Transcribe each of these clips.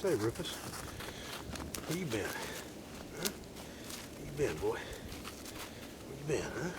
Hey, Rufus. Where you been? Huh? Where you been, boy? Where you been, huh?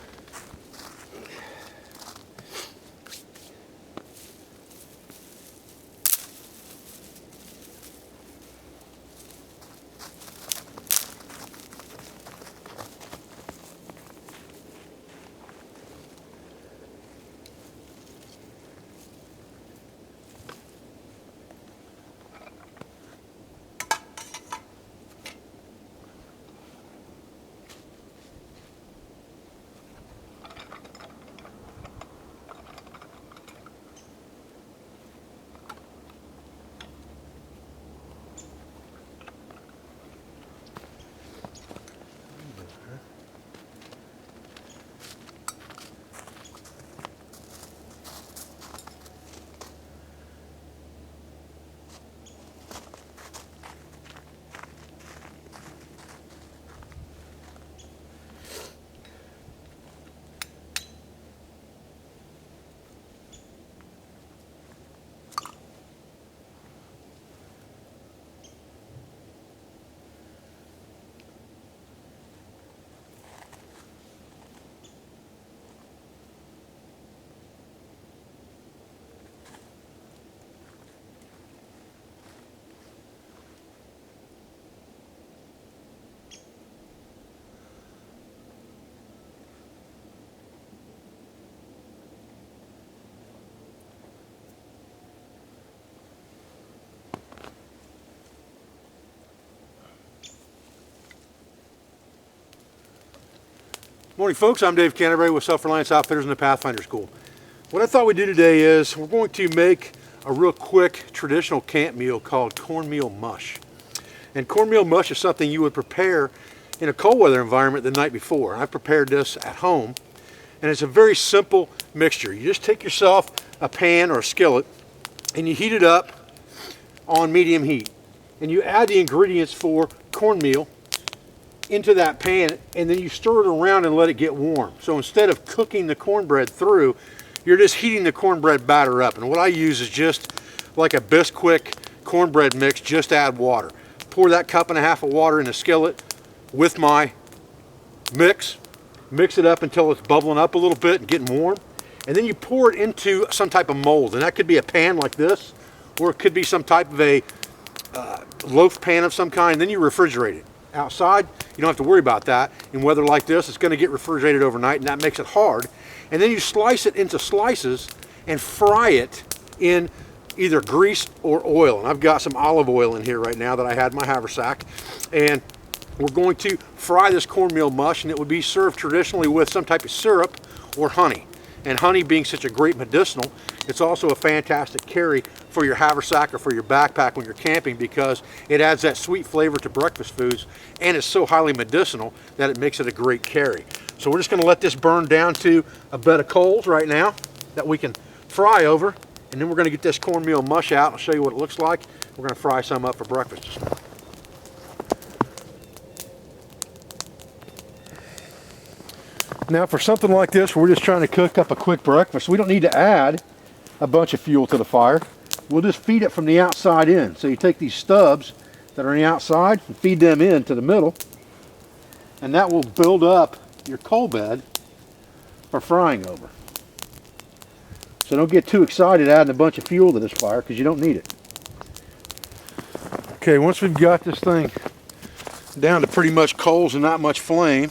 Morning, folks. I'm Dave Canterbury with Self-Reliance Outfitters in the Pathfinder School. What I thought we'd do today is we're going to make a real quick traditional camp meal called cornmeal mush. And cornmeal mush is something you would prepare in a cold weather environment the night before. I prepared this at home, and it's a very simple mixture. You just take yourself a pan or a skillet and you heat it up on medium heat. And you add the ingredients for cornmeal into that pan, and then you stir it around and let it get warm. So instead of cooking the cornbread through, you're just heating the cornbread batter up. And what I use is just like a Bisquick cornbread mix, just add water. Pour that cup and a half of water in a skillet with my mix it up until it's bubbling up a little bit and getting warm. And then you pour it into some type of mold. And that could be a pan like this, or it could be some type of a loaf pan of some kind. Then you refrigerate it. Outside, you don't have to worry about that. In weather like this, it's going to get refrigerated overnight, and that makes it hard. And then you slice it into slices and fry it in either grease or oil. And I've got some olive oil in here right now that I had in my haversack. And we're going to fry this cornmeal mush, and it would be served traditionally with some type of syrup or honey. And honey being such a great medicinal, it's also a fantastic carry for your haversack or for your backpack when you're camping, because it adds that sweet flavor to breakfast foods, and it's so highly medicinal that it makes it a great carry. So we're just going to let this burn down to a bed of coals right now that we can fry over, and then we're going to get this cornmeal mush out. I'll show you what it looks like. We're going to fry some up for breakfast. Now for something like this, we're just trying to cook up a quick breakfast. We don't need to add a bunch of fuel to the fire. We'll just feed it from the outside in. So you take these stubs that are on the outside and feed them into the middle, and that will build up your coal bed for frying over. So don't get too excited adding a bunch of fuel to this fire, because you don't need it. Okay, once we've got this thing down to pretty much coals and not much flame,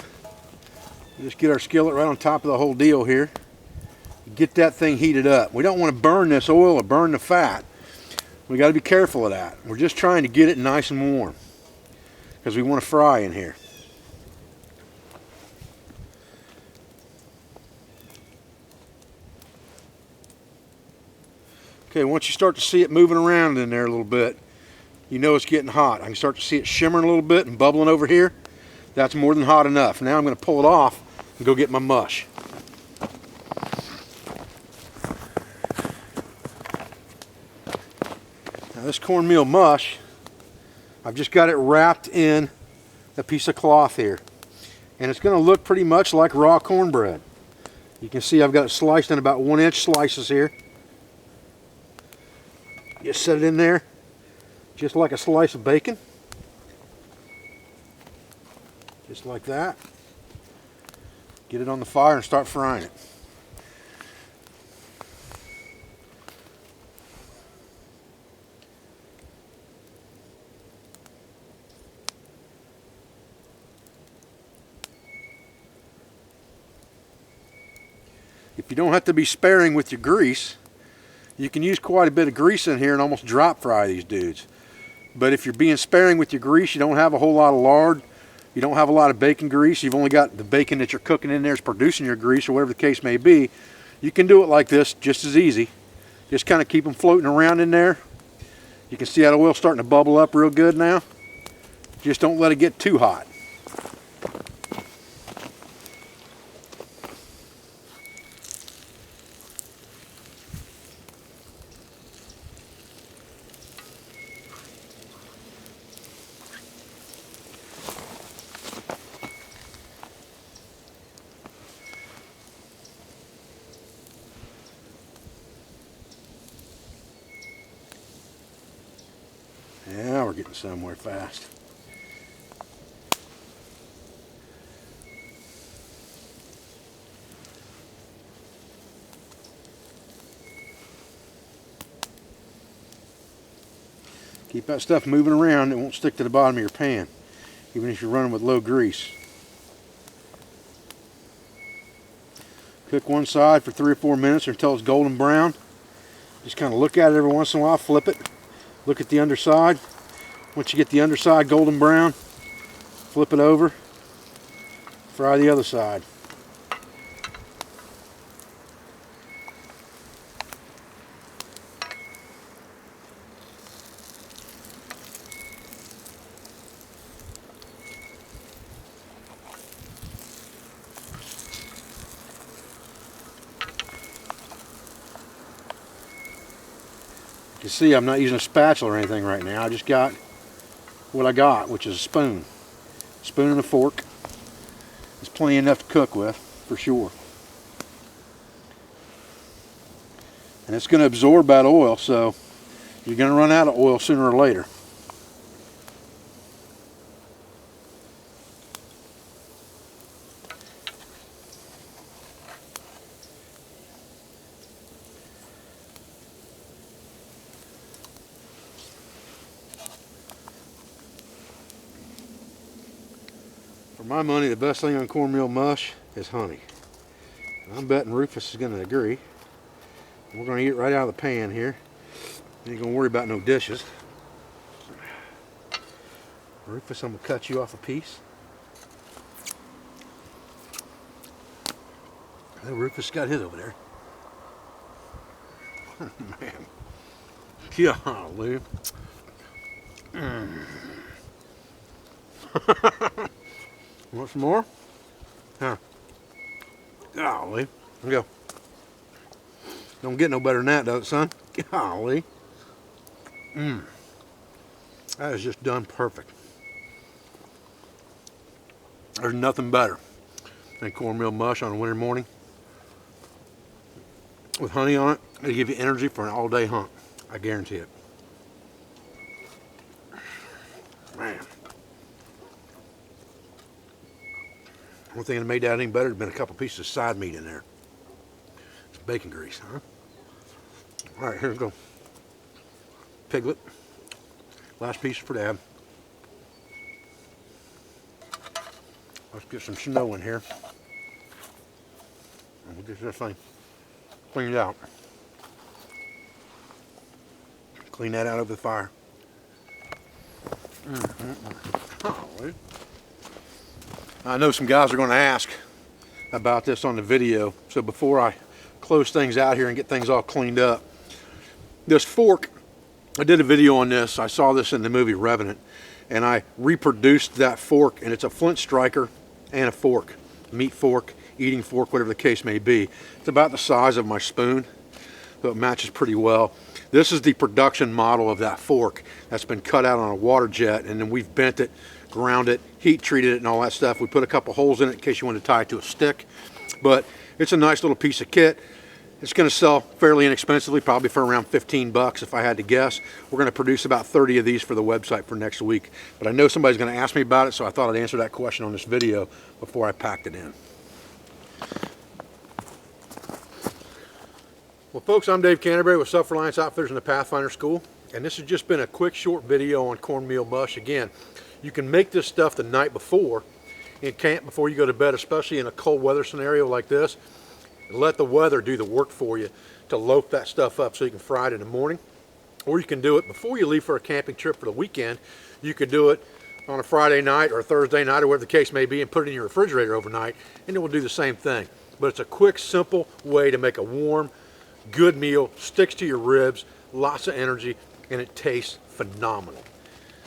just get our skillet right on top of the whole deal here. Get that thing heated up. We don't want to burn this oil or burn the fat. We got to be careful of that. We're just trying to get it nice and warm, because we want to fry in here. Okay, once you start to see it moving around in there a little bit, you know it's getting hot. I can start to see it shimmering a little bit and bubbling over here. That's more than hot enough. Now I'm going to pull it off and go get my mush. Now this cornmeal mush, I've just got it wrapped in a piece of cloth here. And it's going to look pretty much like raw cornbread. You can see I've got it sliced in about 1-inch slices here. Just set it in there, just like a slice of bacon. Just like that. Get it on the fire and start frying it. If you don't have to be sparing with your grease, you can use quite a bit of grease in here and almost drop fry these dudes. But if you're being sparing with your grease, you don't have a whole lot of lard, you don't have a lot of bacon grease, you've only got the bacon that you're cooking in there is producing your grease or whatever the case may be, you can do it like this just as easy. Just kind of keep them floating around in there. You can see that oil starting to bubble up real good now. Just don't let it get too hot. Yeah, we're getting somewhere fast. Keep that stuff moving around, it won't stick to the bottom of your pan, even if you're running with low grease. Cook one side for 3 or 4 minutes until it's golden brown. Just kind of look at it every once in a while, flip it. Look at the underside. Once you get the underside golden brown, flip it over, fry the other side. You can see I'm not using a spatula or anything right now. I just got what I got, which is a spoon. Spoon and a fork. It's plenty enough to cook with, for sure. And it's going to absorb that oil, so you're going to run out of oil sooner or later. For my money, the best thing on cornmeal mush is honey. And I'm betting Rufus is going to agree. We're going to eat it right out of the pan here. You ain't going to worry about no dishes. Rufus, I'm going to cut you off a piece. Oh, Rufus got his over there. Oh, man. Golly. Want some more? Huh. Golly. Here we go. Don't get no better than that, does it, son? Golly. That is just done perfect. There's nothing better than cornmeal mush on a winter morning. With honey on it, it'll give you energy for an all-day hunt. I guarantee it. Man. One thing that made that any better would have been a couple pieces of side meat in there. It's bacon grease, huh? All right, here we go. Piglet. Last piece for Dad. Let's get some snow in here. And we'll get this thing cleaned out. Clean that out over the fire. Golly. I know some guys are going to ask about this on the video, so before I close things out here and get things all cleaned up, this fork, I did a video on this. I saw this in the movie Revenant, and I reproduced that fork, and it's a flint striker and a fork, meat fork, eating fork, whatever the case may be. It's about the size of my spoon, so it matches pretty well. This is the production model of that fork that's been cut out on a water jet, and then we've bent it, ground it, heat treated it and all that stuff. We put a couple holes in it in case you want to tie it to a stick, but it's a nice little piece of kit. It's going to sell fairly inexpensively, probably for around 15 bucks if I had to guess. We're going to produce about 30 of these for the website for next week. But I know somebody's going to ask me about it, so I thought I'd answer that question on this video before I packed it in. Well folks, I'm Dave Canterbury with Self-Reliance Outfitters in the Pathfinder School. And this has just been a quick short video on cornmeal mush. Again, you can make this stuff the night before in camp before you go to bed, especially in a cold weather scenario like this. Let the weather do the work for you to loaf that stuff up so you can fry it in the morning. Or you can do it before you leave for a camping trip for the weekend. You could do it on a Friday night or a Thursday night or whatever the case may be and put it in your refrigerator overnight, and it will do the same thing. But it's a quick, simple way to make a warm, good meal, sticks to your ribs, lots of energy, and it tastes phenomenal.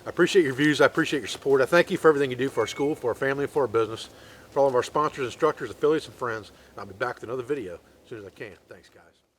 I appreciate your views. I appreciate your support. I thank you for everything you do for our school, for our family, and for our business. For all of our sponsors, instructors, affiliates, and friends. I'll be back with another video as soon as I can. Thanks, guys.